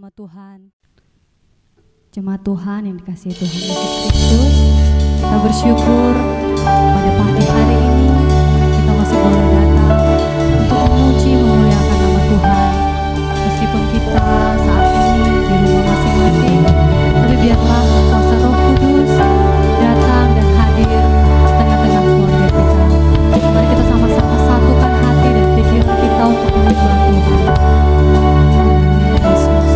Nama Tuhan, jemaat Tuhan yang dikasihi Tuhan Yesus Kristus, kita bersyukur pada pagi hari ini kita masih boleh datang untuk memuji memuliakan nama Tuhan. Meskipun kita saat ini di rumah masing-masing, tapi biarlah kuasa Roh Kudus datang dan hadir tengah-tengah keluarga kita. Mari kita sama-sama satukan hati dan pikiran kita untuk menyembah Tuhan. Yesus,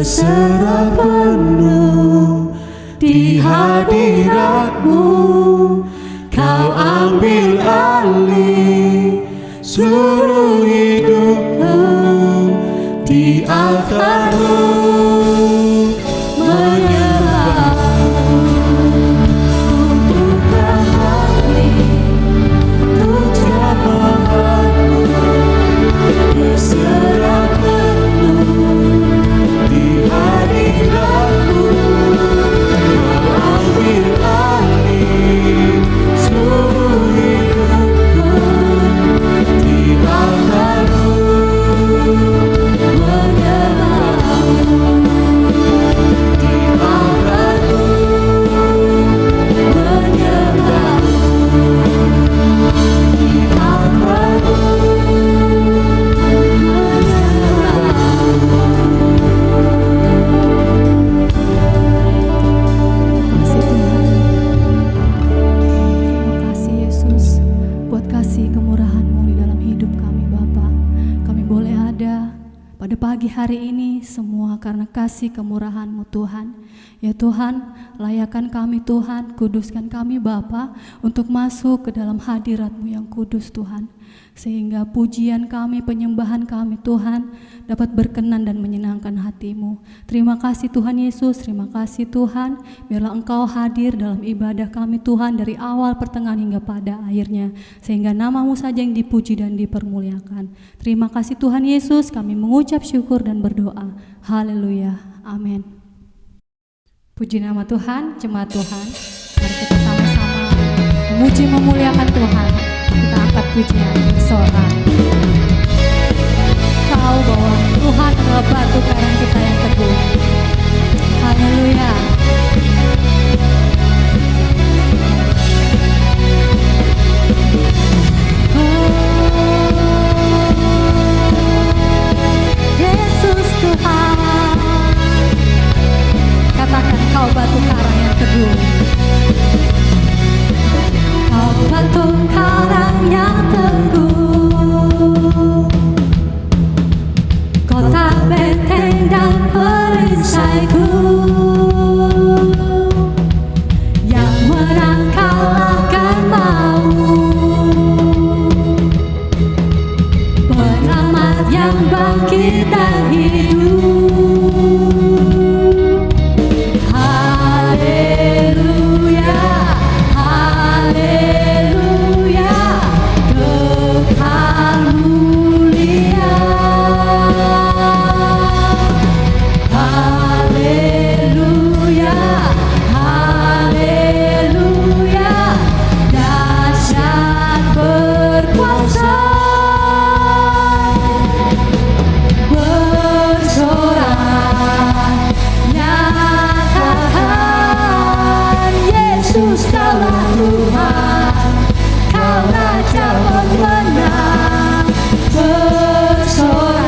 berserah penuh di hadirat-Mu. Kau ambil alih seluruh hidupku di altar-Mu, menyembah-Mu untuk kembali untuk jamaah-Mu. Berserah penuh di hadirat-Mu. Kau ambil alih seluruh hidupku di altar-Mu, menyembah-Mu di altar-Mu, menyembah-Mu di altar-Mu. Terima kasih Yesus buat kasih kemurahan-Mu di dalam hidup kami Bapa. Kami boleh ada pada pagi hari ini semua karena kasih kemurahan-Mu Tuhan. Ya Tuhan, layakan kami Tuhan, kuduskan kami Bapa untuk masuk ke dalam hadirat-Mu yang kudus Tuhan. Sehingga pujian kami, penyembahan kami Tuhan dapat berkenan dan menyenangkan hati-Mu. Terima kasih Tuhan Yesus, terima kasih Tuhan. Biarlah Engkau hadir dalam ibadah kami Tuhan dari awal, pertengahan hingga pada akhirnya. Sehingga nama-Mu saja yang dipuji dan dipermuliakan. Terima kasih Tuhan Yesus, kami mengucap syukur dan berdoa. Haleluya, amin. Puji nama Tuhan, jemaat Tuhan. Mari kita sama-sama memuji memuliakan Tuhan. Kita angkat pujian bersorak. Tahu bahwa Tuhan adalah batu karang kita yang teguh. Haleluya. Yesus Tuhan, katakan kau batu karang yang teguh. Kau batu karang yang teguh, kota benteng dan perisaiku, yang menang kalahkan maut, penyelamat yang bangkit dan hidup. Haleluya, haleluya, Tuhan mulia. Haleluya, haleluya, dahsyat berkuasa. Bersorak nyatakan Yesus kaulah Tuhan, Kau Raja pemenang. Bersorak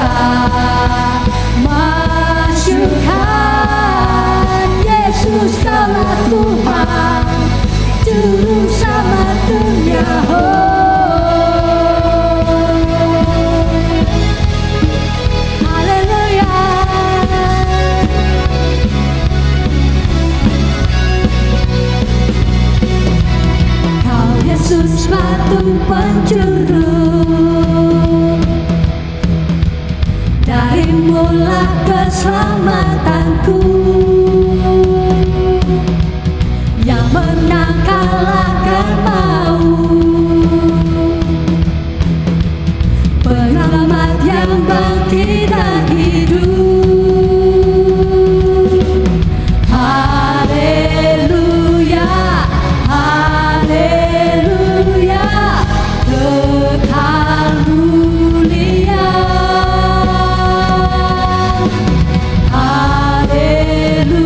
masyurkan Yesus kaulah Tuhan, Juru Selamat dunia. Haleluya. Kau Yesus batu penjuru, darimu-lah keselamatanku, yang menang kalahkan maut, penyelamat yang bangkit dan hidup. Haleluya, haleluya, Tuhan mulia. Haleluya.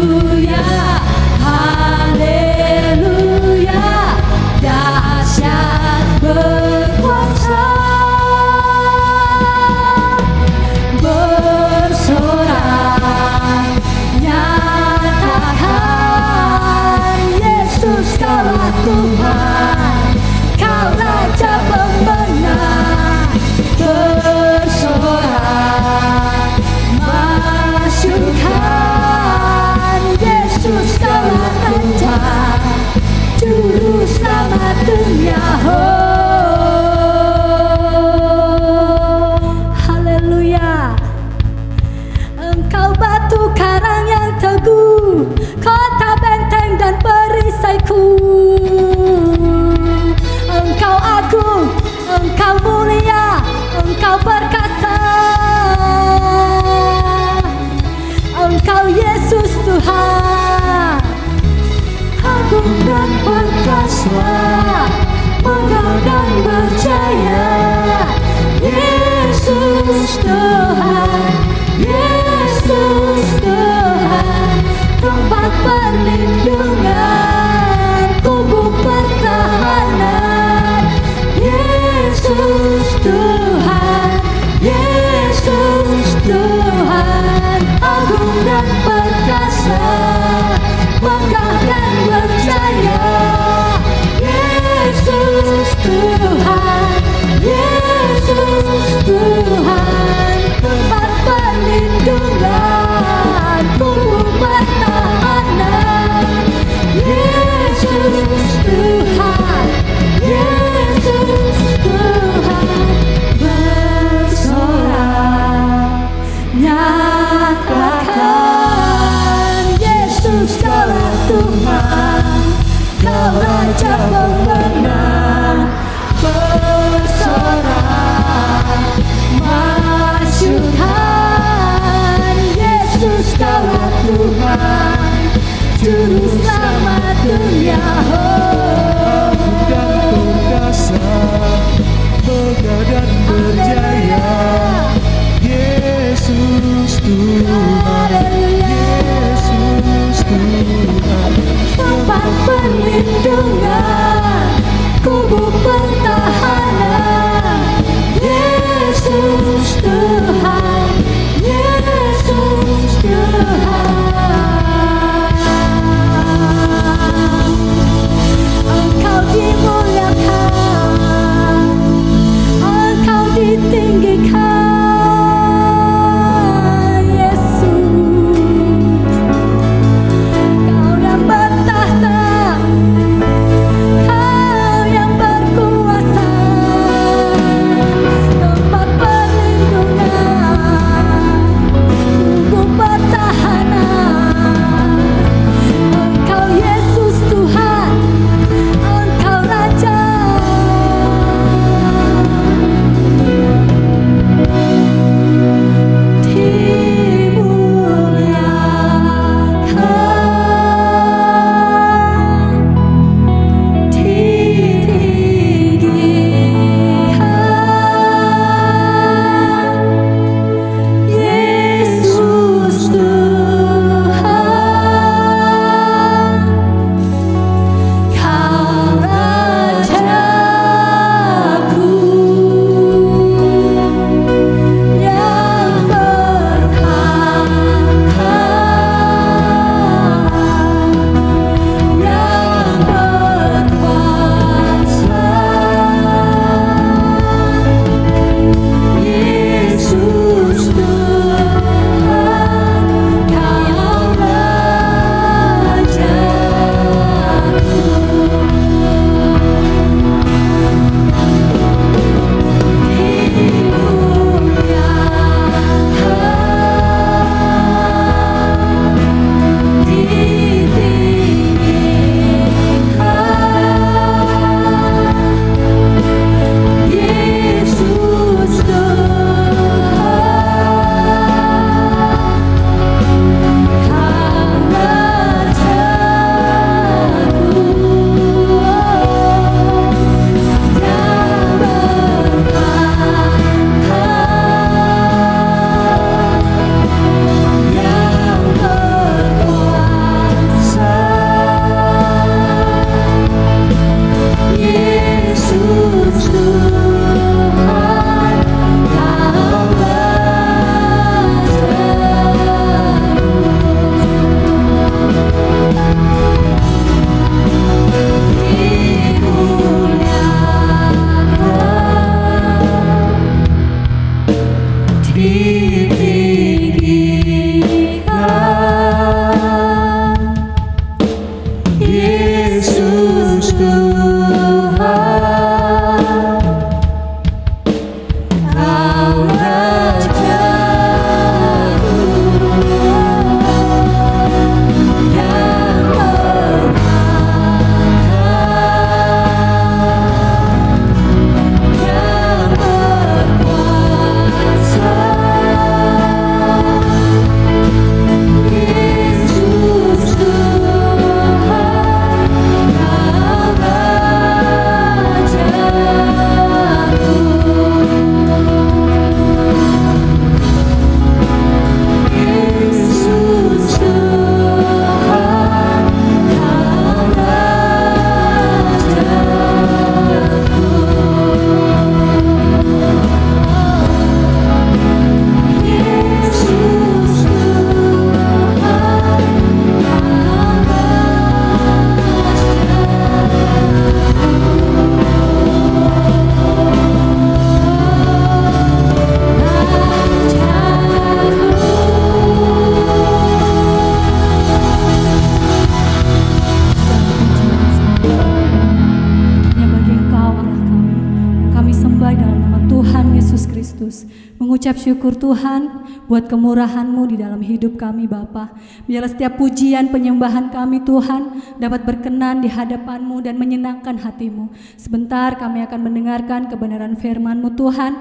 Kristus. Mengucap syukur Tuhan buat kemurahan-Mu di dalam hidup kami Bapa. Biarlah setiap pujian penyembahan kami Tuhan dapat berkenan di hadapan-Mu dan menyenangkan hati-Mu. Sebentar kami akan mendengarkan kebenaran firman-Mu Tuhan.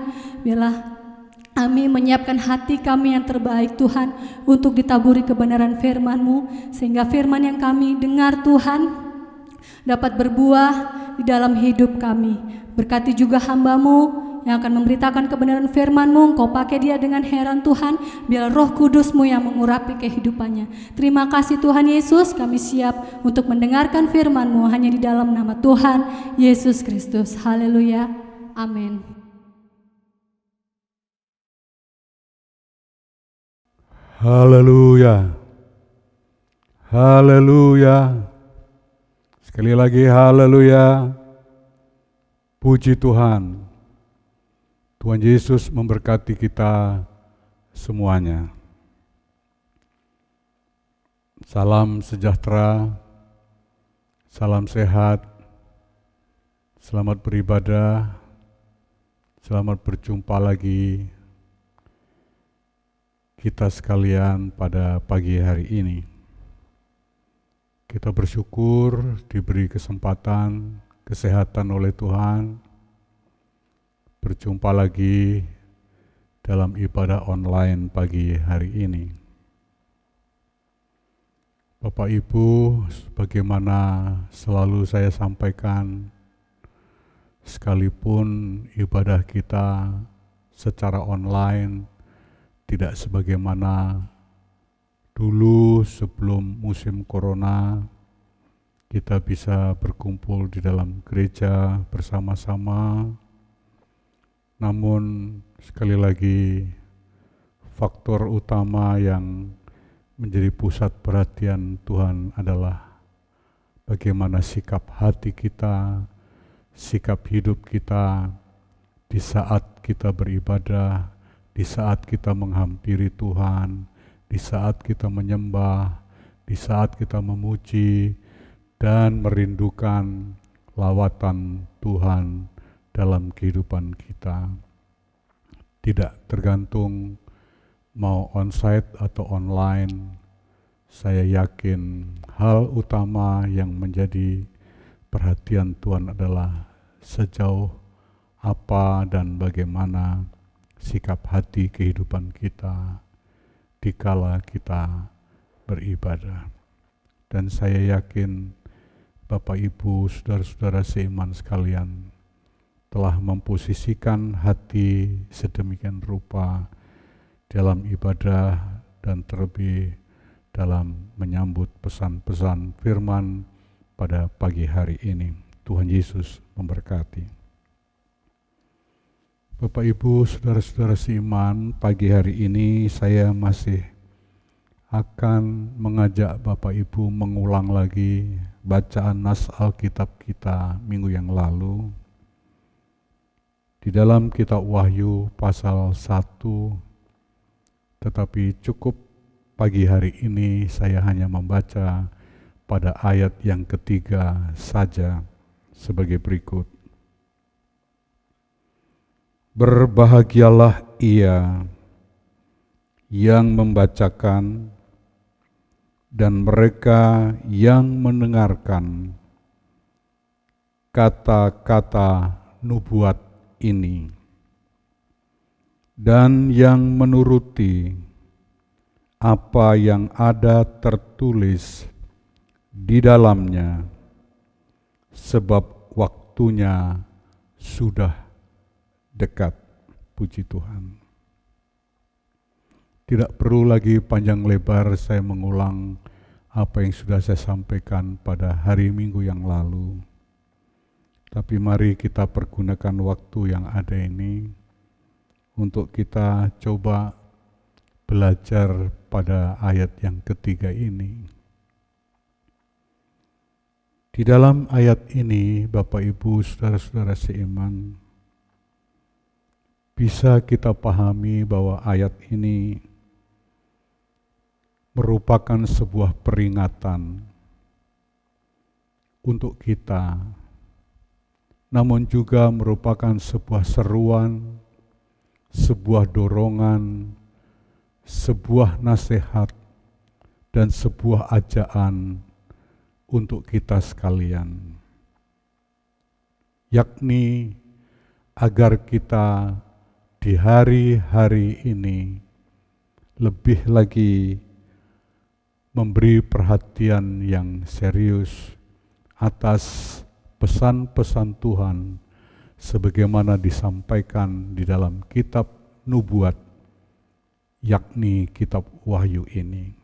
Biarlah kami menyiapkan hati kami yang terbaik Tuhan untuk ditaburi kebenaran firman-Mu, sehingga firman yang kami dengar Tuhan dapat berbuah di dalam hidup kami. Berkati juga hamba-Mu yang akan memberitakan kebenaran firman-Mu. Engkau pakai dia dengan heran Tuhan, biar Roh Kudus-Mu yang mengurapi kehidupannya. Terima kasih Tuhan Yesus, kami siap untuk mendengarkan firman-Mu hanya di dalam nama Tuhan Yesus Kristus. Haleluya, amin. Haleluya. Haleluya. Sekali lagi haleluya. Puji Tuhan. Tuhan Yesus memberkati kita semuanya. Salam sejahtera. Salam sehat. Selamat beribadah. Selamat berjumpa lagi kita sekalian pada pagi hari ini. Kita bersyukur diberi kesempatan, kesehatan oleh Tuhan, berjumpa lagi dalam ibadah online pagi hari ini. Bapak Ibu, bagaimana selalu saya sampaikan, sekalipun ibadah kita secara online tidak sebagaimana dulu sebelum musim corona, kita bisa berkumpul di dalam gereja bersama-sama. Namun sekali lagi, faktor utama yang menjadi pusat perhatian Tuhan adalah bagaimana sikap hati kita, sikap hidup kita di saat kita beribadah, di saat kita menghampiri Tuhan, di saat kita menyembah, di saat kita memuji dan merindukan lawatan Tuhan dalam kehidupan kita. Tidak tergantung mau onsite atau online, saya yakin hal utama yang menjadi perhatian Tuhan adalah sejauh apa dan bagaimana sikap hati kehidupan kita dikala kita beribadah. Dan saya yakin Bapak Ibu, saudara-saudara seiman sekalian telah memposisikan hati sedemikian rupa dalam ibadah dan terlebih dalam menyambut pesan-pesan firman pada pagi hari ini. Tuhan Yesus memberkati. Bapak Ibu, saudara-saudara seiman, pagi hari ini saya masih akan mengajak Bapak Ibu mengulang lagi bacaan nas Alkitab kita minggu yang lalu. Di dalam kitab Wahyu pasal 1, tetapi cukup pagi hari ini saya hanya membaca pada ayat yang ketiga saja sebagai berikut. Berbahagialah ia yang membacakan dan mereka yang mendengarkan kata-kata nubuat ini dan yang menuruti apa yang ada tertulis di dalamnya, sebab waktunya sudah dekat. Puji Tuhan. Tidak perlu lagi panjang lebar saya mengulang apa yang sudah saya sampaikan pada hari Minggu yang lalu. Tapi mari kita pergunakan waktu yang ada ini untuk kita coba belajar pada ayat yang ketiga ini. Di dalam ayat ini, Bapak Ibu, saudara-saudara seiman, bisa kita pahami bahwa ayat ini merupakan sebuah peringatan untuk kita, namun juga merupakan sebuah seruan, sebuah dorongan, sebuah nasihat, dan sebuah ajaan untuk kita sekalian, yakni agar kita di hari-hari ini lebih lagi memberi perhatian yang serius atas pesan-pesan Tuhan sebagaimana disampaikan di dalam kitab nubuat, yakni kitab Wahyu ini.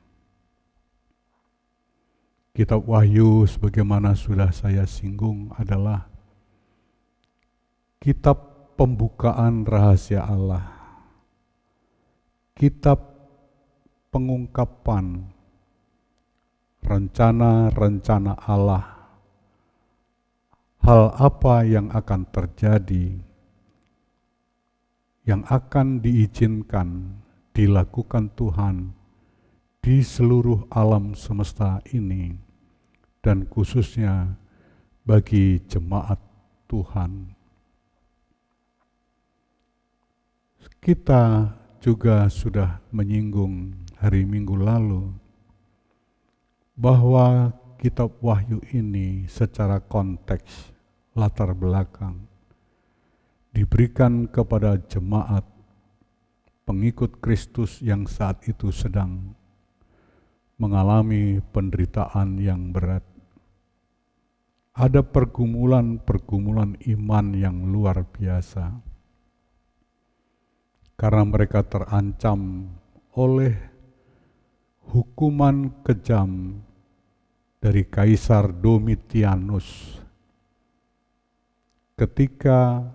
Kitab Wahyu sebagaimana sudah saya singgung adalah kitab pembukaan rahasia Allah, kitab pengungkapan rencana-rencana Allah, hal apa yang akan terjadi, yang akan diizinkan dilakukan Tuhan di seluruh alam semesta ini, dan khususnya bagi jemaat Tuhan. Kita juga sudah menyinggung hari Minggu lalu bahwa kitab Wahyu ini secara konteks latar belakang diberikan kepada jemaat pengikut Kristus yang saat itu sedang mengalami penderitaan yang berat. Ada pergumulan-pergumulan iman yang luar biasa, karena mereka terancam oleh hukuman kejam dari Kaisar Domitianus. Ketika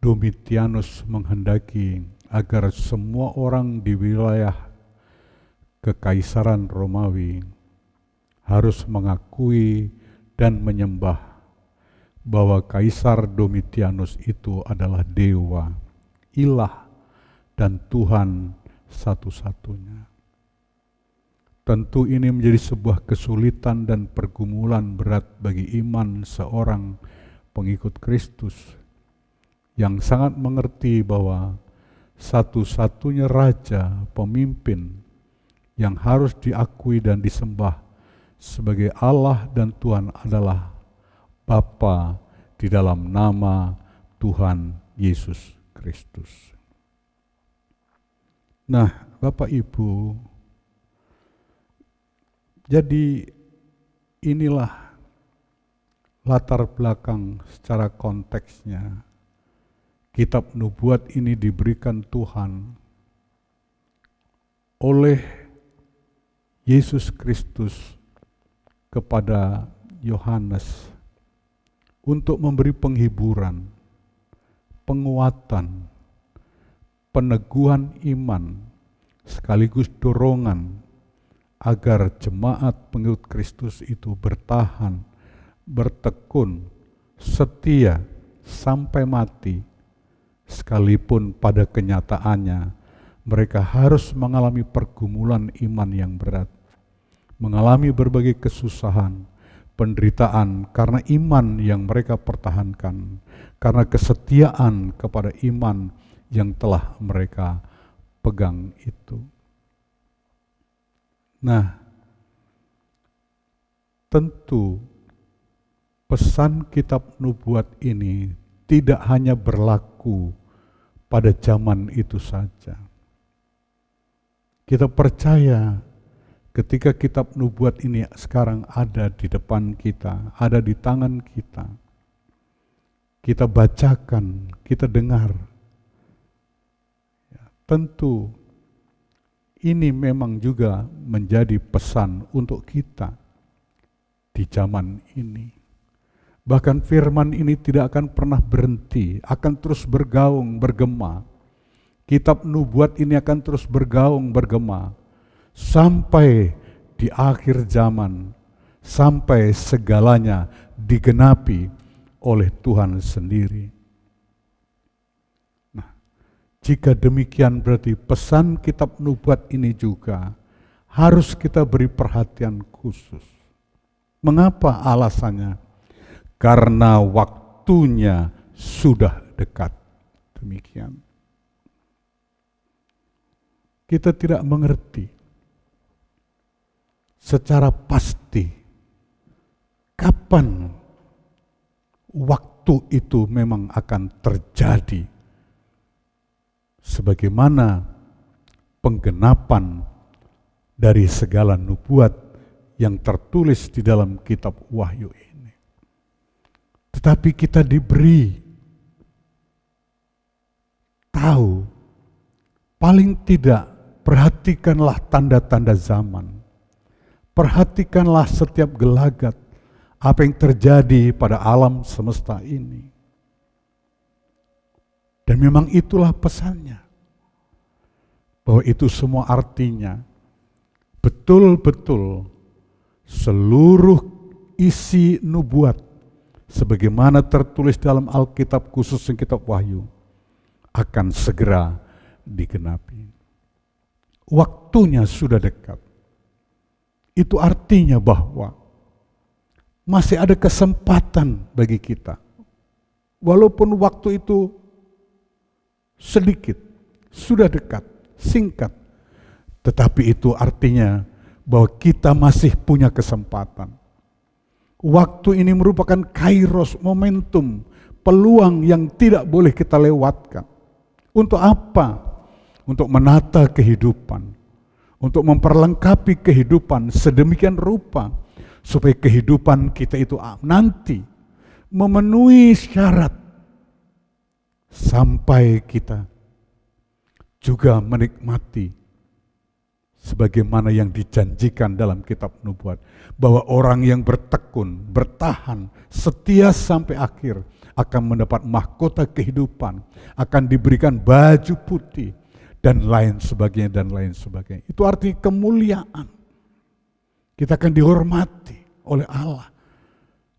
Domitianus menghendaki agar semua orang di wilayah Kekaisaran Romawi harus mengakui dan menyembah bahwa Kaisar Domitianus itu adalah dewa, ilah, dan Tuhan satu-satunya. Tentu ini menjadi sebuah kesulitan dan pergumulan berat bagi iman seorang pengikut Kristus yang sangat mengerti bahwa satu-satunya raja, pemimpin yang harus diakui dan disembah sebagai Allah dan Tuhan adalah Bapa di dalam nama Tuhan Yesus Kristus. Nah, Bapak Ibu, jadi inilah latar belakang secara konteksnya. Kitab nubuat ini diberikan Tuhan oleh Yesus Kristus kepada Yohanes untuk memberi penghiburan, penguatan, peneguhan iman, sekaligus dorongan agar jemaat pengikut Kristus itu bertahan, bertekun, setia sampai mati, sekalipun pada kenyataannya mereka harus mengalami pergumulan iman yang berat, mengalami berbagai kesusahan, penderitaan karena iman yang mereka pertahankan, karena kesetiaan kepada iman yang telah mereka pegang itu. Nah, tentu pesan kitab nubuat ini tidak hanya berlaku pada zaman itu saja. Kita percaya ketika kitab nubuat ini sekarang ada di depan kita, ada di tangan kita, kita bacakan, kita dengar. Ya, tentu ini memang juga menjadi pesan untuk kita di zaman ini. Bahkan firman ini tidak akan pernah berhenti, akan terus bergaung, bergema. Kitab nubuat ini akan terus bergaung, bergema sampai di akhir zaman, sampai segalanya digenapi oleh Tuhan sendiri. Nah, jika demikian berarti pesan kitab nubuat ini juga harus kita beri perhatian khusus. Mengapa alasannya? Karena waktunya sudah dekat. Demikian. kita tidak mengerti secara pasti kapan waktu itu memang akan terjadi, sebagaimana penggenapan dari segala nubuat yang tertulis di dalam kitab Wahyu ini. Tetapi kita diberi tahu, paling tidak perhatikanlah tanda-tanda zaman. Perhatikanlah setiap gelagat apa yang terjadi pada alam semesta ini. Dan memang itulah pesannya. Bahwa itu semua artinya betul-betul seluruh isi nubuat sebagaimana tertulis dalam Alkitab, khususnya kitab Wahyu, akan segera digenapi. Waktunya sudah dekat. Itu artinya bahwa masih ada kesempatan bagi kita. Walaupun waktu itu sedikit, sudah dekat, singkat. Tetapi itu artinya bahwa kita masih punya kesempatan. Waktu ini merupakan kairos, momentum, peluang yang tidak boleh kita lewatkan. Untuk apa? Untuk menata kehidupan. Untuk memperlengkapi kehidupan sedemikian rupa supaya kehidupan kita itu nanti memenuhi syarat sampai kita juga menikmati sebagaimana yang dijanjikan dalam kitab nubuat, bahwa orang yang bertekun, bertahan, setia sampai akhir akan mendapat mahkota kehidupan, akan diberikan baju putih, dan lain sebagainya, dan lain sebagainya. Itu arti kemuliaan. Kita akan dihormati oleh Allah,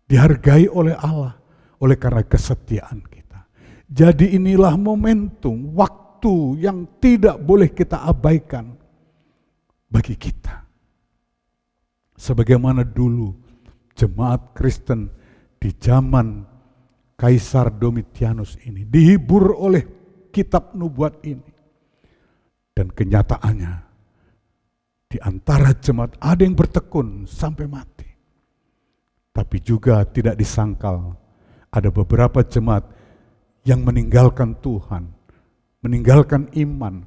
dihargai oleh Allah, oleh karena kesetiaan kita. Jadi inilah momentum, waktu yang tidak boleh kita abaikan bagi kita. Sebagaimana dulu jemaat Kristen di zaman Kaisar Domitianus ini dihibur oleh kitab nubuat ini. Dan kenyataannya, di antara jemaat ada yang bertekun sampai mati. Tapi juga tidak disangkal, ada beberapa jemaat yang meninggalkan Tuhan, meninggalkan iman,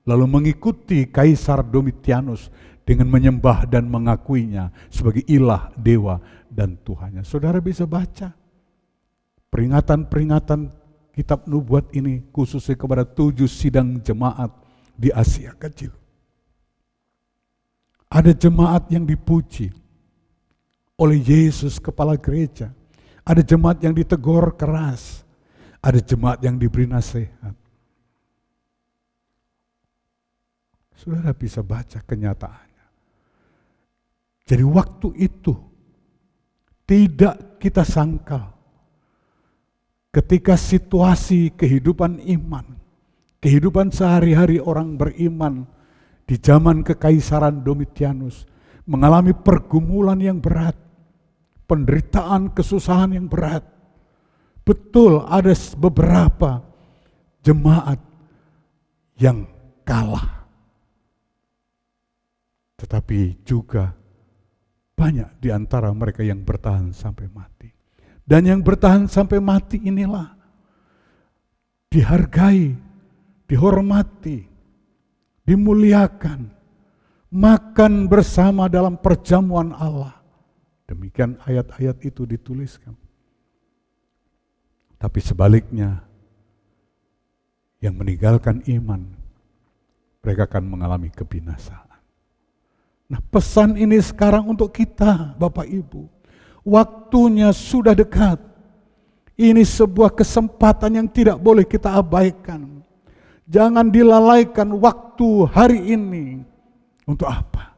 lalu mengikuti Kaisar Domitianus dengan menyembah dan mengakuinya sebagai ilah, dewa, dan Tuhannya. Saudara bisa baca peringatan-peringatan kitab nubuat ini khususnya kepada 7 sidang jemaat di Asia Kecil. Ada jemaat yang dipuji oleh Yesus kepala gereja. Ada jemaat yang ditegur keras. Ada jemaat yang diberi nasihat. Saudara bisa baca kenyataannya. Jadi waktu itu tidak kita sangkal ketika situasi kehidupan iman, kehidupan sehari-hari orang beriman di zaman kekaisaran Domitianus mengalami pergumulan yang berat, penderitaan, kesusahan yang berat. Betul ada beberapa jemaat yang kalah. Tetapi juga banyak di antara mereka yang bertahan sampai mati. Dan yang bertahan sampai mati inilah dihargai, dihormati, dimuliakan, makan bersama dalam perjamuan Allah. Demikian ayat-ayat itu dituliskan. Tapi sebaliknya, yang meninggalkan iman, mereka akan mengalami kebinasaan. Nah, pesan ini sekarang untuk kita, Bapak Ibu. Waktunya sudah dekat. Ini sebuah kesempatan yang tidak boleh kita abaikan. Jangan dilalaikan waktu hari ini. Untuk apa?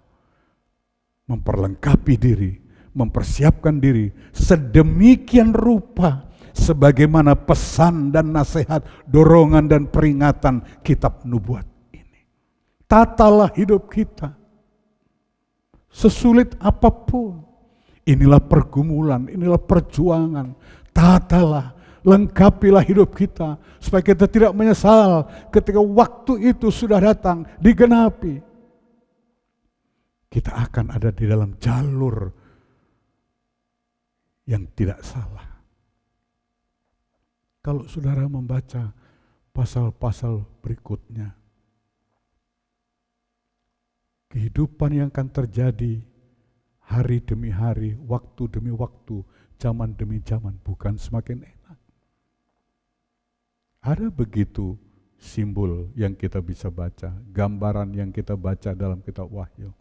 Memperlengkapi diri, mempersiapkan diri sedemikian rupa sebagaimana pesan dan nasihat, dorongan dan peringatan kitab nubuat ini. Tatalah hidup kita. Sesulit apapun, inilah pergumulan, inilah perjuangan. Tatalah lengkapilah hidup kita, supaya kita tidak menyesal ketika waktu itu sudah datang, digenapi. Kita akan ada di dalam jalur yang tidak salah. Kalau saudara membaca pasal-pasal berikutnya, kehidupan yang akan terjadi hari demi hari, waktu demi waktu, zaman demi zaman, bukan semakin enak. Ada begitu simbol yang kita bisa baca, gambaran yang kita baca dalam kitab Wahyu.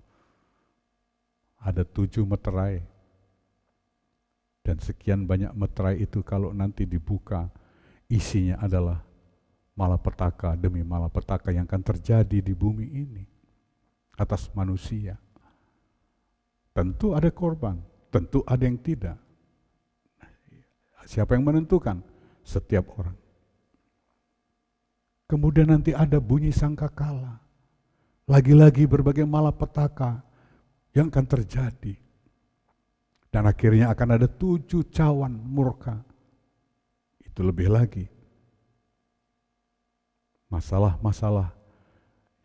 Ada 7 meterai, dan sekian banyak meterai itu kalau nanti dibuka, isinya adalah malapetaka demi malapetaka yang akan terjadi di bumi ini atas manusia. Tentu ada korban, tentu ada yang tidak. Siapa yang menentukan? Setiap orang. Kemudian nanti ada bunyi sangkakala. Lagi-lagi berbagai malapetaka yang akan terjadi. Dan akhirnya akan ada 7 cawan murka. Itu lebih lagi. Masalah-masalah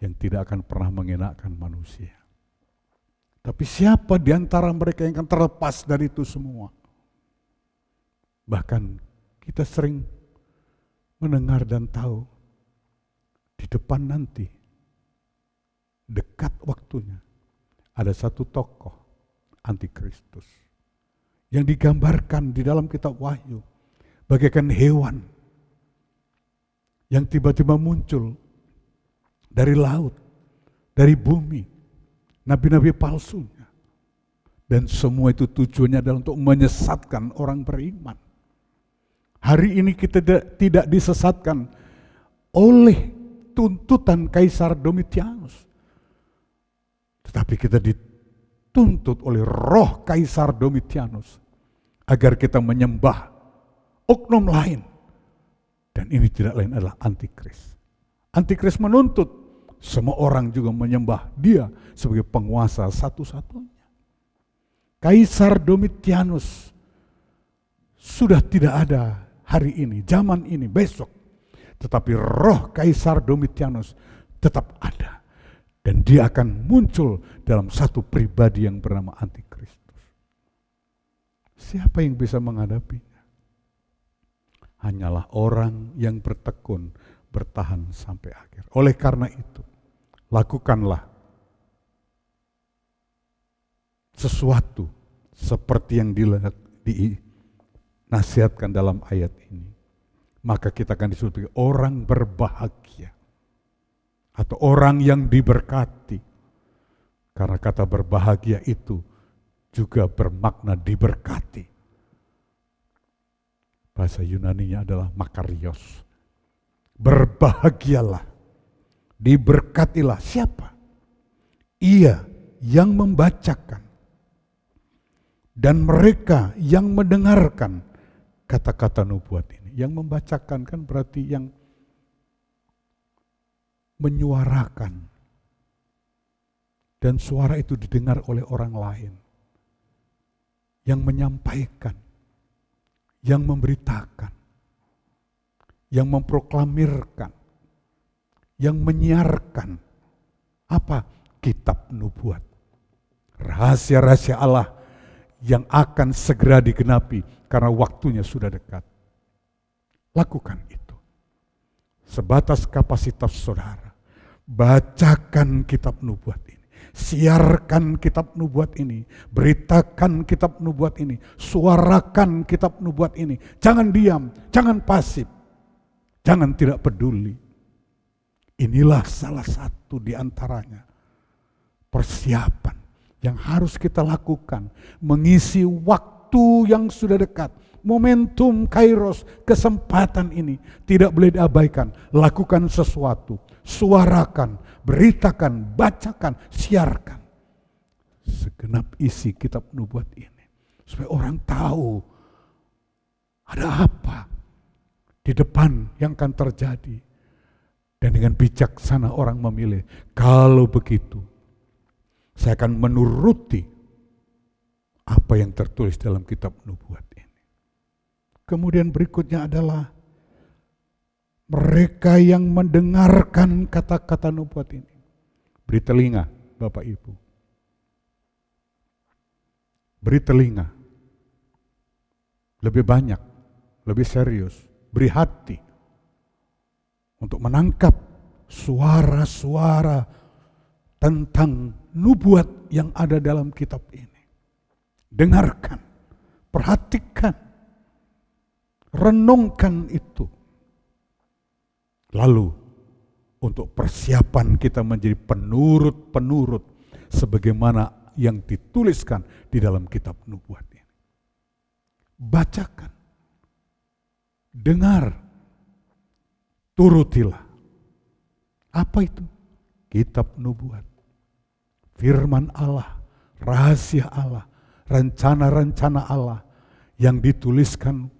yang tidak akan pernah mengenakan manusia. Tapi siapa di antara mereka yang akan terlepas dari itu semua? Bahkan kita sering mendengar dan tahu di depan nanti, dekat waktunya, ada satu tokoh antikristus yang digambarkan di dalam kitab Wahyu bagaikan hewan yang tiba-tiba muncul dari laut, dari bumi, nabi-nabi palsunya. Dan semua itu tujuannya adalah untuk menyesatkan orang beriman. Hari ini kita tidak disesatkan oleh tuntutan Kaisar Domitianus, tetapi kita dituntut oleh roh Kaisar Domitianus agar kita menyembah oknum lain. Dan ini tidak lain adalah antikris. Antikris menuntut semua orang juga menyembah dia sebagai penguasa satu-satunya. Kaisar Domitianus sudah tidak ada hari ini, zaman ini, besok. Tetapi roh Kaisar Domitianus tetap ada. Dan dia akan muncul dalam satu pribadi yang bernama Antikristus. Siapa yang bisa menghadapinya? Hanyalah orang yang bertekun, bertahan sampai akhir. Oleh karena itu, lakukanlah sesuatu seperti yang dinasihatkan dalam ayat ini. Maka kita akan disebut sebagai orang berbahagia atau orang yang diberkati. Karena kata berbahagia itu juga bermakna diberkati. Bahasa Yunaninya adalah makarios. Berbahagialah, diberkatilah. Siapa? Ia yang membacakan dan mereka yang mendengarkan kata-kata nubuat ini. Yang membacakan kan berarti yang menyuarakan, dan suara itu didengar oleh orang lain. Yang menyampaikan, yang memberitakan, yang memproklamirkan, yang menyiarkan. Apa? Kitab nubuat. Rahasia-rahasia Allah yang akan segera digenapi karena waktunya sudah dekat. Lakukan itu. Sebatas kapasitas saudara. Bacakan kitab nubuat ini. Siarkan kitab nubuat ini, beritakan kitab nubuat ini, suarakan kitab nubuat ini. Jangan diam, jangan pasif, jangan tidak peduli. Inilah salah satu di antaranya persiapan yang harus kita lakukan, mengisi waktu yang sudah dekat. Momentum Kairos, kesempatan ini tidak boleh diabaikan. Lakukan sesuatu, suarakan, beritakan, bacakan, siarkan segenap isi kitab nubuat ini. Supaya orang tahu ada apa di depan yang akan terjadi. Dan dengan bijaksana orang memilih, kalau begitu saya akan menuruti apa yang tertulis dalam kitab nubuat ini. Kemudian berikutnya adalah mereka yang mendengarkan kata-kata nubuat ini. Beri telinga, Bapak Ibu. Beri telinga. Lebih banyak, lebih serius. Beri hati untuk menangkap suara-suara tentang nubuat yang ada dalam kitab ini. Dengarkan, perhatikan, renungkan itu. Lalu untuk persiapan kita menjadi penurut-penurut sebagaimana yang dituliskan di dalam kitab nubuat ini. Bacakan, dengar, turutilah. Apa itu? Kitab nubuat, firman Allah, rahasia Allah, rencana-rencana Allah yang dituliskan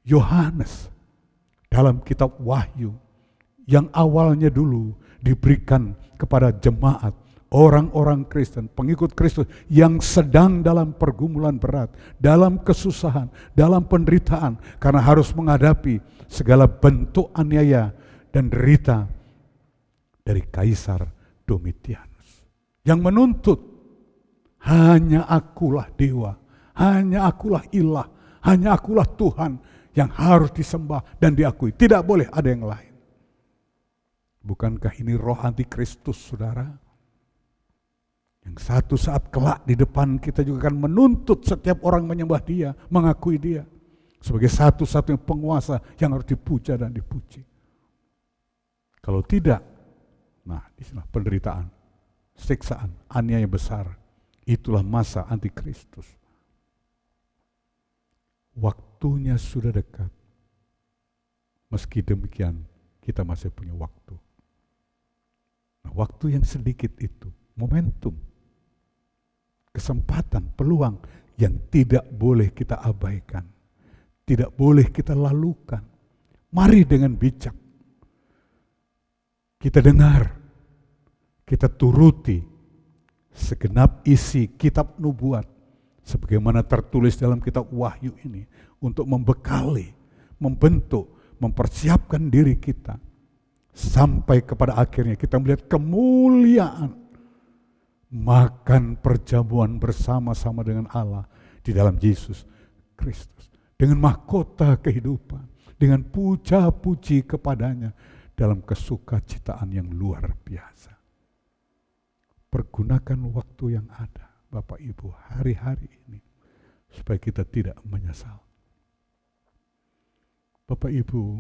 Yohanes dalam kitab Wahyu yang awalnya dulu diberikan kepada jemaat, orang-orang Kristen, pengikut Kristus yang sedang dalam pergumulan berat, dalam kesusahan, dalam penderitaan karena harus menghadapi segala bentuk aniaya dan derita dari Kaisar Domitianus yang menuntut hanya akulah dewa, hanya akulah ilah, hanya akulah Tuhan yang harus disembah dan diakui. Tidak boleh ada yang lain. Bukankah ini roh antikristus, saudara? Yang satu saat kelak di depan kita juga akan menuntut setiap orang menyembah dia, mengakui dia sebagai satu-satunya penguasa yang harus dipuja dan dipuji. Kalau tidak, nah disinilah penderitaan, siksaan, aniaya besar. Itulah masa antikristus. Waktunya sudah dekat. Meski demikian, kita masih punya waktu. Nah, waktu yang sedikit itu, momentum, kesempatan, peluang yang tidak boleh kita abaikan. Tidak boleh kita lalukan. Mari dengan bijak. Kita dengar, kita turuti segenap isi kitab nubuat sebagaimana tertulis dalam kitab Wahyu ini untuk membekali, membentuk, mempersiapkan diri kita sampai kepada akhirnya kita melihat kemuliaan, makan perjamuan bersama-sama dengan Allah di dalam Yesus Kristus dengan mahkota kehidupan, dengan puja-puji kepadanya dalam kesukacitaan yang luar biasa. Pergunakan waktu yang ada, Bapak Ibu, hari-hari ini, supaya kita tidak menyesal. Bapak Ibu,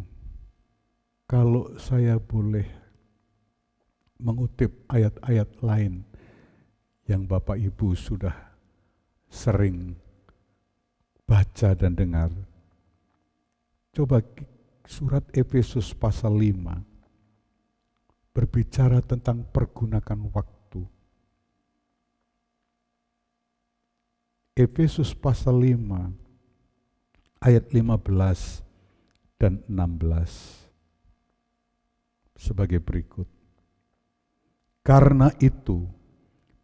kalau saya boleh mengutip ayat-ayat lain yang Bapak Ibu sudah sering baca dan dengar, coba surat Efesus pasal 5 berbicara tentang pergunakan waktu. Efesus pasal 5 ayat 15 dan 16 sebagai berikut. Karena itu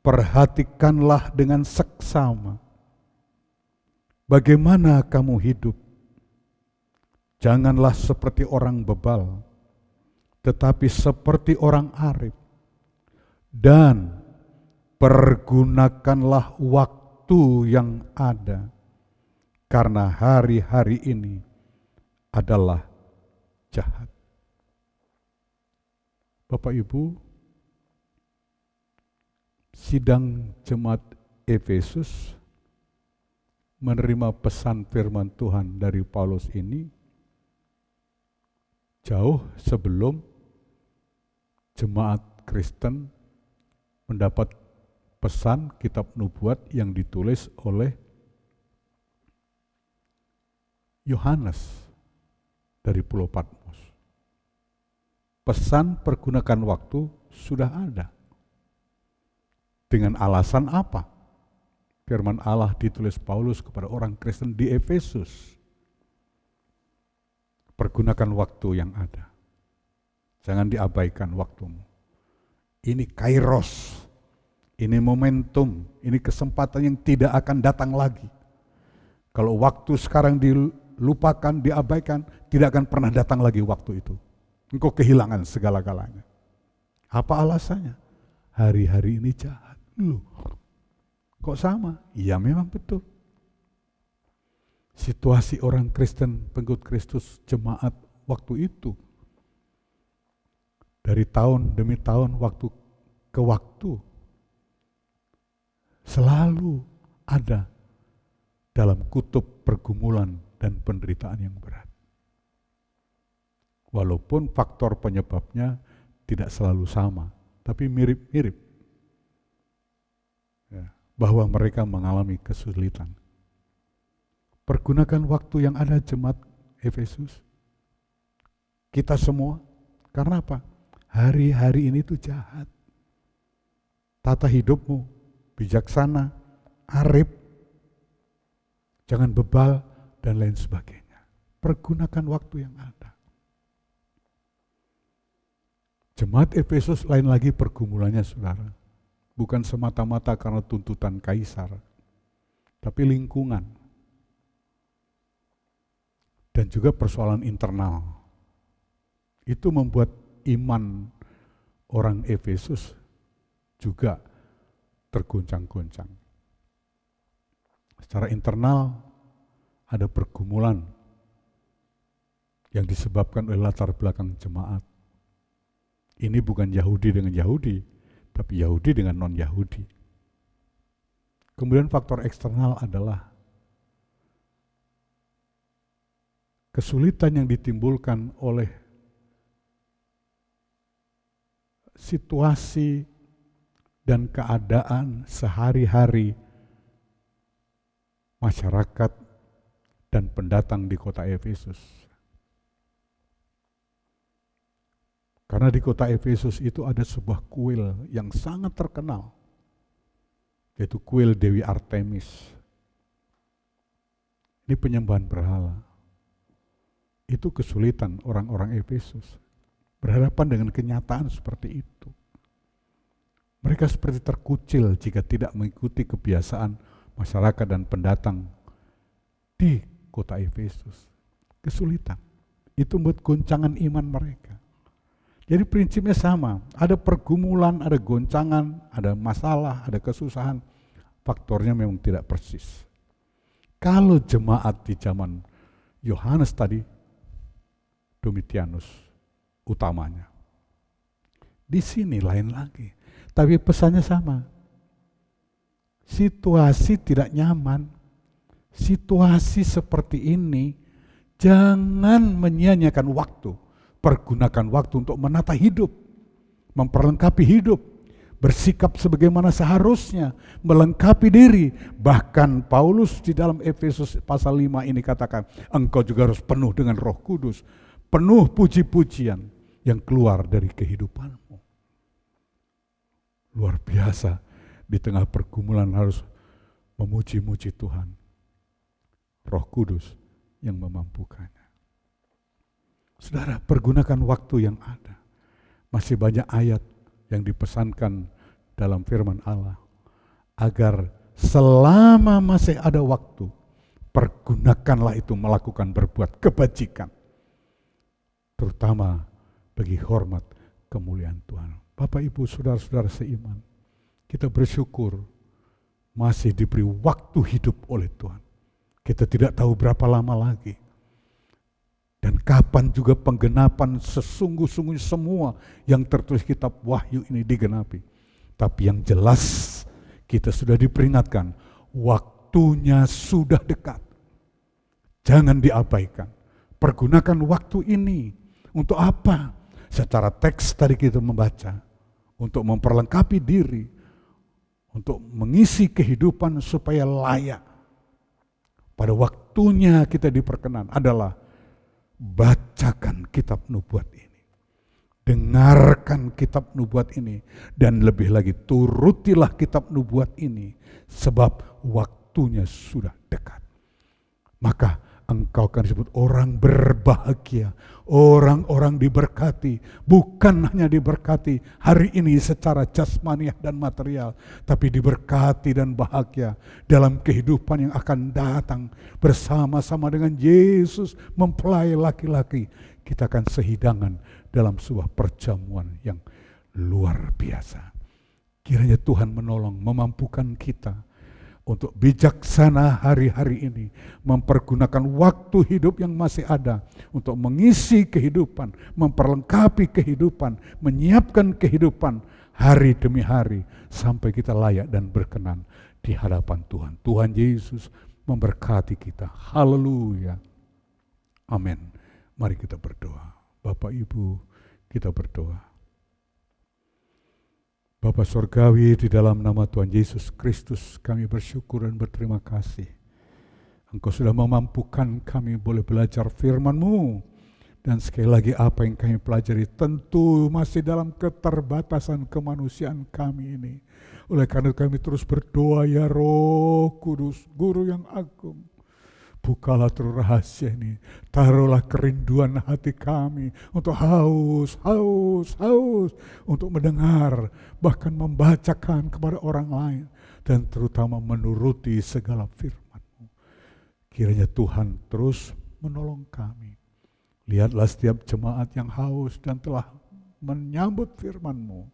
perhatikanlah dengan seksama bagaimana kamu hidup. Janganlah seperti orang bebal, tetapi seperti orang arif. Dan pergunakanlah waktu yang ada, karena hari-hari ini adalah jahat. Bapak Ibu, sidang jemaat Efesus menerima pesan firman Tuhan dari Paulus ini jauh sebelum jemaat Kristen mendapat pesan kitab nubuat yang ditulis oleh Yohanes dari Pulau Patmos. Pesan pergunakan waktu sudah ada. Dengan alasan apa? Firman Allah ditulis Paulus kepada orang Kristen di Efesus. Pergunakan waktu yang ada. Jangan diabaikan waktumu. Ini kairos. Ini momentum, ini kesempatan yang tidak akan datang lagi. Kalau waktu sekarang dilupakan, diabaikan, tidak akan pernah datang lagi waktu itu. Engkau kehilangan segala-galanya. Apa alasannya? Hari-hari ini jahat. Loh, kok sama? Iya memang betul. Situasi orang Kristen, pengikut Kristus, jemaat waktu itu, dari tahun demi tahun, waktu ke waktu, selalu ada dalam kutub pergumulan dan penderitaan yang berat. Walaupun faktor penyebabnya tidak selalu sama, tapi mirip-mirip. Ya, bahwa mereka mengalami kesulitan. Pergunakan waktu yang ada jemaat Efesus. Kita semua, karena apa? Hari-hari ini tuh jahat. Tata hidupmu bijaksana, arif, jangan bebal, dan lain sebagainya. Pergunakan waktu yang ada. Jemaat Efesus lain lagi pergumulannya, saudara. Bukan semata-mata karena tuntutan kaisar, tapi lingkungan. Dan juga persoalan internal. Itu membuat iman orang Efesus juga tergoncang-goncang. Secara internal ada pergumulan yang disebabkan oleh latar belakang jemaat. Ini bukan Yahudi dengan Yahudi, tapi Yahudi dengan non-Yahudi. Kemudian faktor eksternal adalah kesulitan yang ditimbulkan oleh situasi dan keadaan sehari-hari masyarakat dan pendatang di kota Efesus. Karena di kota Efesus itu ada sebuah kuil yang sangat terkenal, yaitu kuil Dewi Artemis. Ini penyembahan berhala. Itu kesulitan orang-orang Efesus berhadapan dengan kenyataan seperti itu. Mereka seperti terkucil jika tidak mengikuti kebiasaan masyarakat dan pendatang di kota Efesus. Kesulitan. Itu membuat goncangan iman mereka. Jadi prinsipnya sama. Ada pergumulan, ada goncangan, ada masalah, ada kesusahan. Faktornya memang tidak persis. Kalau jemaat di zaman Yohanes tadi, Domitianus utamanya. Di sini lain lagi. Tapi pesannya sama. Situasi tidak nyaman. Situasi seperti ini, jangan menyia-nyiakan waktu. Pergunakan waktu untuk menata hidup. Memperlengkapi hidup. Bersikap sebagaimana seharusnya. Melengkapi diri. Bahkan Paulus di dalam Efesus pasal 5 ini katakan, engkau juga harus penuh dengan Roh Kudus. Penuh puji-pujian yang keluar dari kehidupanmu. Luar biasa, di tengah pergumulan harus memuji-muji Tuhan. Roh Kudus yang memampukannya. Saudara, pergunakan waktu yang ada. Masih banyak ayat yang dipesankan dalam firman Allah. Agar selama masih ada waktu, pergunakanlah itu melakukan berbuat kebajikan. Terutama bagi hormat kemuliaan Tuhan. Bapak, Ibu, saudara-saudara seiman, kita bersyukur masih diberi waktu hidup oleh Tuhan. Kita tidak tahu berapa lama lagi. Dan kapan juga penggenapan sesungguh-sungguh semua yang tertulis kitab Wahyu ini digenapi. Tapi yang jelas kita sudah diperingatkan, waktunya sudah dekat. Jangan diabaikan. Pergunakan waktu ini. Untuk apa? Secara teks tadi kita membaca. Untuk memperlengkapi diri. Untuk mengisi kehidupan supaya layak. Pada waktunya kita diperkenan adalah bacakan kitab nubuat ini. Dengarkan kitab nubuat ini. Dan lebih lagi turutilah kitab nubuat ini. Sebab waktunya sudah dekat. Maka Engkau akan disebut orang berbahagia, orang-orang diberkati, bukan hanya diberkati hari ini secara jasmaniah dan material, tapi diberkati dan bahagia dalam kehidupan yang akan datang bersama-sama dengan Yesus mempelai laki-laki. Kita akan sehidangan dalam sebuah perjamuan yang luar biasa. Kiranya Tuhan menolong, memampukan kita untuk bijaksana hari-hari ini, mempergunakan waktu hidup yang masih ada untuk mengisi kehidupan, memperlengkapi kehidupan, menyiapkan kehidupan hari demi hari sampai kita layak dan berkenan di hadapan Tuhan. Tuhan Yesus memberkati kita. Haleluya. Amin. Mari kita berdoa. Bapak Ibu, kita berdoa. Bapa Surgawi, di dalam nama Tuhan Yesus Kristus kami bersyukur dan berterima kasih. Engkau sudah memampukan kami boleh belajar firman-Mu. Dan sekali lagi apa yang kami pelajari tentu masih dalam keterbatasan kemanusiaan kami ini. Oleh karena kami terus berdoa, ya Roh Kudus, Guru yang agung. Bukalah terus rahasia ini, taruhlah kerinduan hati kami untuk haus, untuk mendengar, bahkan membacakan kepada orang lain, dan terutama menuruti segala firman-Mu. Kiranya Tuhan terus menolong kami. Lihatlah setiap jemaat yang haus dan telah menyambut firman-Mu.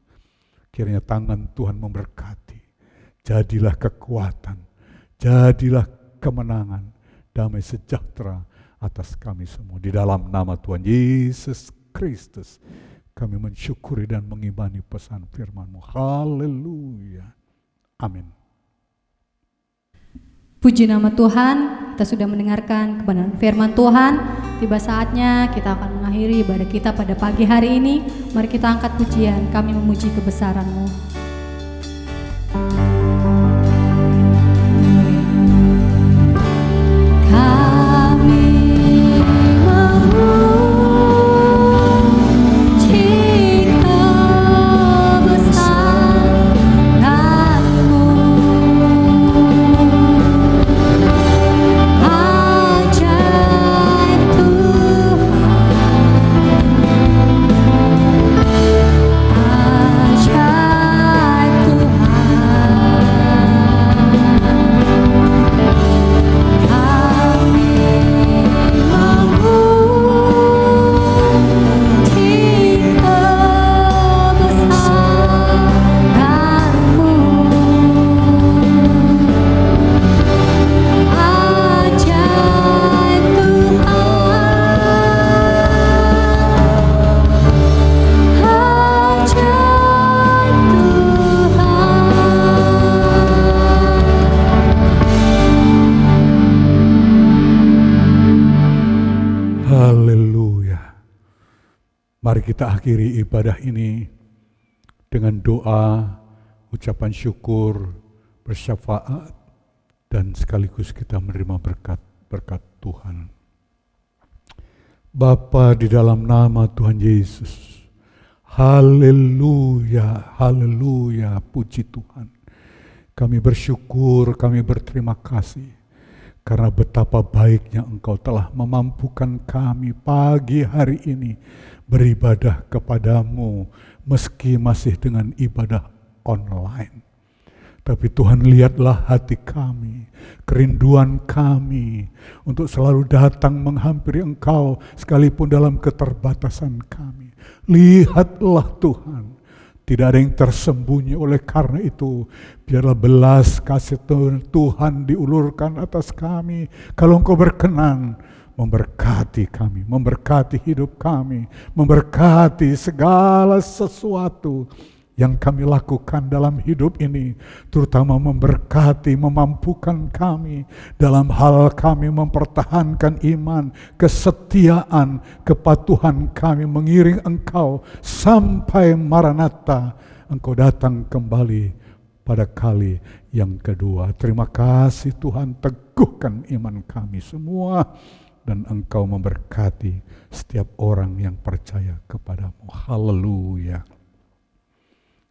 Kiranya tangan Tuhan memberkati, jadilah kekuatan, jadilah kemenangan, damai sejahtera atas kami semua. Di dalam nama Tuhan Yesus Kristus kami mensyukuri dan mengimani pesan firman-Mu. Haleluya. Amin. Puji nama Tuhan, kita sudah mendengarkan kebenaran firman Tuhan. Tiba saatnya kita akan mengakhiri ibadah kita pada pagi hari ini. Mari kita angkat pujian, kami memuji kebesaran-Mu. Mari kita akhiri ibadah ini dengan doa, ucapan syukur, bersyafaat, dan sekaligus kita menerima berkat Tuhan. Bapa, di dalam nama Tuhan Yesus, haleluya, haleluya, puji Tuhan. Kami bersyukur, kami berterima kasih karena betapa baiknya Engkau telah memampukan kami pagi hari ini beribadah kepadamu meski masih dengan ibadah online. Tapi Tuhan, lihatlah hati kami, kerinduan kami untuk selalu datang menghampiri Engkau sekalipun dalam keterbatasan kami. Lihatlah Tuhan, tidak ada yang tersembunyi. Oleh karena itu, biarlah belas kasih Tuhan diulurkan atas kami. Kalau Engkau berkenan, memberkati kami, memberkati hidup kami, memberkati segala sesuatu yang kami lakukan dalam hidup ini, terutama memberkati, memampukan kami dalam hal kami mempertahankan iman, kesetiaan, kepatuhan kami mengiring Engkau sampai Maranatha, Engkau datang kembali pada kali yang kedua. Terima kasih Tuhan, teguhkan iman kami semua, dan Engkau memberkati setiap orang yang percaya kepadamu. Haleluya.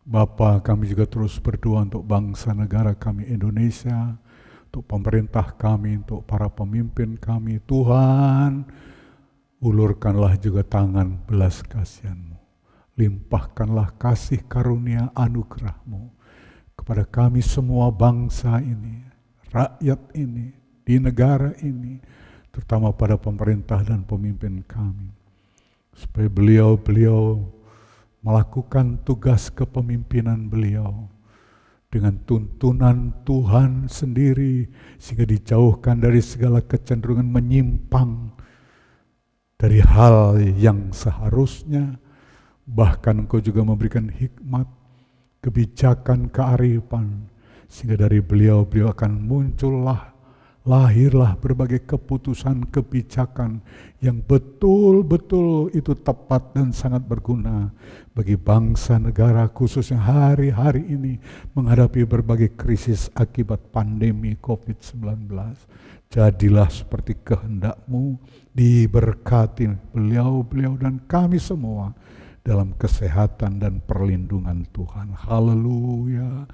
Bapa, kami juga terus berdoa untuk bangsa negara kami Indonesia, untuk pemerintah kami, untuk para pemimpin kami. Tuhan, ulurkanlah juga tangan belas kasihan-Mu. Limpahkanlah kasih karunia anugerah-Mu kepada kami semua bangsa ini, rakyat ini, di negara ini, terutama pada pemerintah dan pemimpin kami. Supaya beliau-beliau melakukan tugas kepemimpinan beliau dengan tuntunan Tuhan sendiri, sehingga dijauhkan dari segala kecenderungan menyimpang dari hal yang seharusnya. Bahkan Engkau juga memberikan hikmat, kebijakan, kearifan, sehingga dari beliau-beliau akan lahirlah berbagai keputusan kebijakan yang betul-betul itu tepat dan sangat berguna bagi bangsa negara, khususnya hari-hari ini menghadapi berbagai krisis akibat pandemi COVID-19. Jadilah seperti kehendak-Mu, diberkati beliau-beliau dan kami semua dalam kesehatan dan perlindungan Tuhan. Haleluya.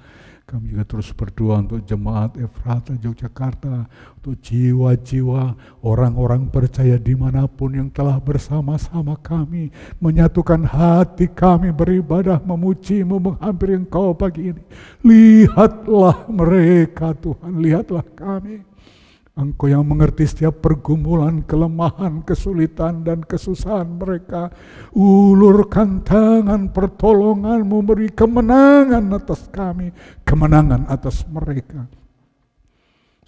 Kami juga terus berdoa untuk jemaat Efrata Yogyakarta, untuk jiwa-jiwa orang-orang percaya dimanapun yang telah bersama-sama kami, menyatukan hati kami beribadah, memuji-Mu, menghampiri Engkau pagi ini. Lihatlah mereka Tuhan, lihatlah kami. Engkau yang mengerti setiap pergumulan, kelemahan, kesulitan, dan kesusahan mereka. Ulurkan tangan pertolongan-Mu, beri kemenangan atas kami, kemenangan atas mereka.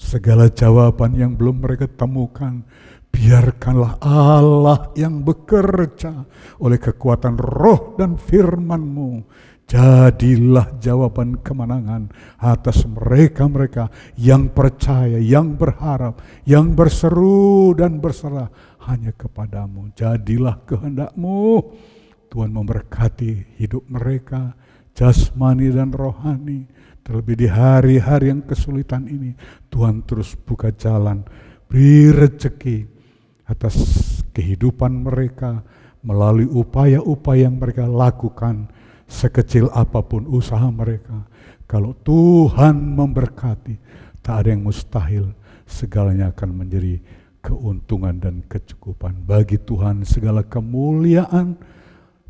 Segala jawaban yang belum mereka temukan, biarkanlah Allah yang bekerja oleh kekuatan roh dan firman-Mu. Jadilah jawaban kemenangan atas mereka-mereka yang percaya, yang berharap, yang berseru dan berserah hanya kepadamu. Jadilah kehendak-Mu. Tuhan memberkati hidup mereka, jasmani dan rohani. Terlebih di hari-hari yang kesulitan ini, Tuhan terus buka jalan, beri rezeki atas kehidupan mereka melalui upaya-upaya yang mereka lakukan. Sekecil apapun usaha mereka, kalau Tuhan memberkati, tak ada yang mustahil, segalanya akan menjadi keuntungan dan kecukupan. Bagi Tuhan segala kemuliaan,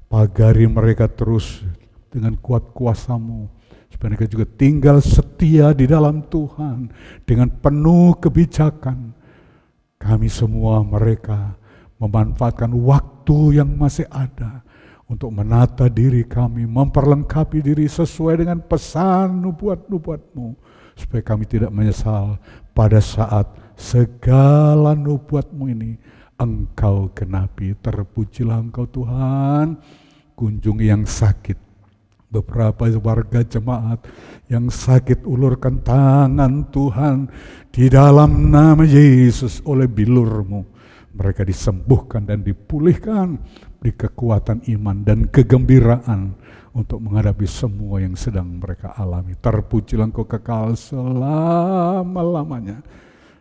pagari mereka terus dengan kuat kuasa-Mu, supaya mereka juga tinggal setia di dalam Tuhan, dengan penuh kebijakan. Kami semua mereka memanfaatkan waktu yang masih ada, untuk menata diri kami, memperlengkapi diri sesuai dengan pesan nubuat-nubuat-Mu, supaya kami tidak menyesal pada saat segala nubuat-Mu ini Engkau genapi. Terpujilah Engkau Tuhan. Kunjungi yang sakit, beberapa warga jemaat yang sakit, ulurkan tangan Tuhan, di dalam nama Yesus oleh bilur-Mu mereka disembuhkan dan dipulihkan, beri kekuatan iman dan kegembiraan untuk menghadapi semua yang sedang mereka alami. Terpujilah Engkau kekal selama-lamanya.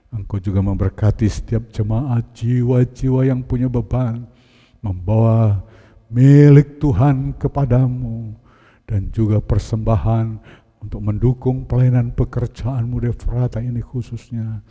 Engkau juga memberkati setiap jemaat, jiwa-jiwa yang punya beban, membawa milik Tuhan kepadamu, dan juga persembahan untuk mendukung pelayanan pekerjaan-Mu di Efrata ini khususnya.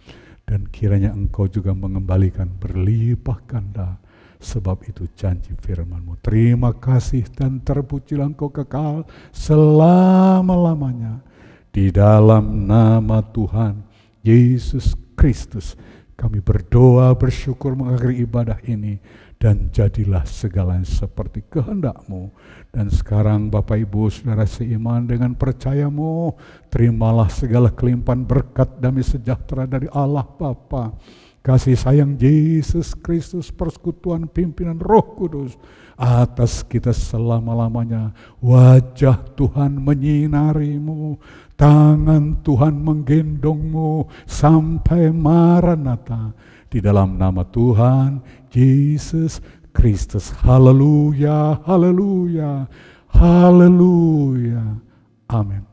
Dan kiranya Engkau juga mengembalikan berlimpah ganda, sebab itu janji firman-Mu. Terima kasih dan terpujilah Engkau kekal selama-lamanya. Di dalam nama Tuhan Yesus Kristus kami berdoa, bersyukur, mengakhiri ibadah ini, dan jadilah segalanya seperti kehendak-Mu. Dan sekarang Bapak Ibu Saudara seiman, dengan percaya-Mu, terimalah segala kelimpahan berkat damai sejahtera dari Allah Bapa, kasih sayang Yesus Kristus, persekutuan pimpinan Roh Kudus atas kita selama-lamanya. Wajah Tuhan menyinari-Mu, tangan Tuhan menggendong-Mu sampai Maranatha. Di dalam nama Tuhan Yesus Kristus. Haleluya, haleluya, haleluya. Amin.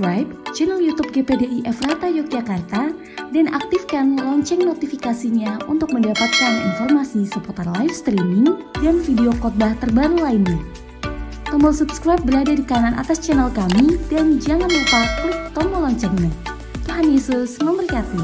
subscribe channel YouTube GPDI Efrata Yogyakarta dan aktifkan lonceng notifikasinya untuk mendapatkan informasi seputar live streaming dan video khotbah terbaru lainnya. Tombol subscribe berada di kanan atas channel kami dan jangan lupa klik tombol loncengnya. Tuhan Yesus memberkati.